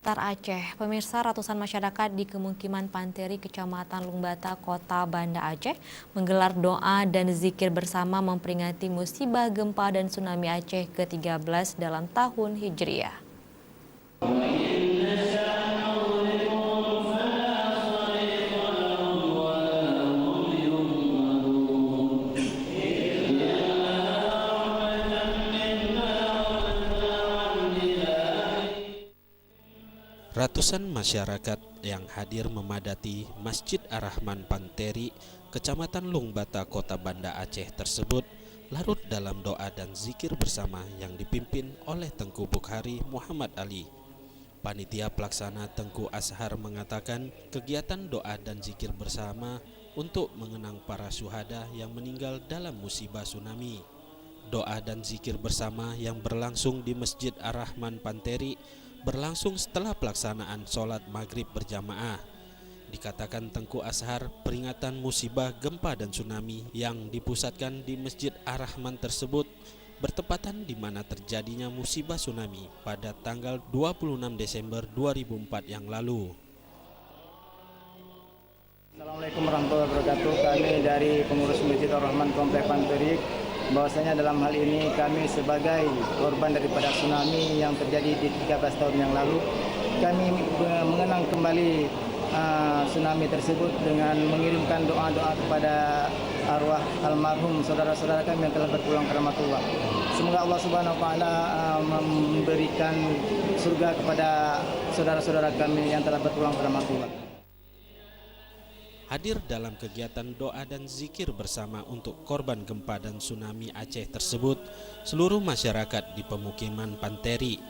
Tar Aceh, pemirsa ratusan masyarakat di Pemukiman Panteri, Kecamatan Lungbata, Kota Banda Aceh menggelar doa dan zikir bersama memperingati musibah gempa dan tsunami Aceh ke-13 dalam tahun Hijriah. Ratusan masyarakat yang hadir memadati Masjid Ar-Rahman Panteri, Kecamatan Lungbata, Kota Banda Aceh tersebut larut dalam doa dan zikir bersama yang dipimpin oleh Tengku Bukhari Muhammad Ali. Panitia pelaksana Tengku Ashar mengatakan kegiatan doa dan zikir bersama untuk mengenang para syuhada yang meninggal dalam musibah tsunami. Doa dan zikir bersama yang berlangsung di Masjid Ar-Rahman Panteri berlangsung setelah pelaksanaan sholat maghrib berjamaah. Dikatakan Tengku Ashar, peringatan musibah gempa dan tsunami yang dipusatkan di Masjid Ar-Rahman tersebut bertepatan di mana terjadinya musibah tsunami pada tanggal 26 Desember 2004 yang lalu. Assalamualaikum warahmatullahi wabarakatuh. Kami dari pengurus Masjid Ar-Rahman Komplek Panteri, bahwasanya dalam hal ini kami sebagai korban daripada tsunami yang terjadi di 13 tahun yang lalu, kami mengenang kembali tsunami tersebut dengan mengirimkan doa-doa kepada arwah almarhum saudara-saudara kami yang telah berpulang ke rahmatullah. Semoga Allah Subhanahu wa taala memberikan surga kepada saudara-saudara kami yang telah berpulang ke rahmatullah. Hadir dalam kegiatan doa dan zikir bersama untuk korban gempa dan tsunami Aceh tersebut seluruh masyarakat di Pemukiman Panteri.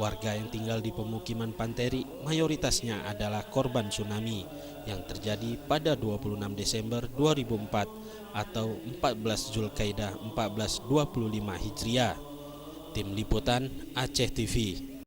Warga yang tinggal di Pemukiman Panteri mayoritasnya adalah korban tsunami yang terjadi pada 26 Desember 2004 atau 14 Zulkaidah 1425 Hijriah. Tim Liputan Aceh TV.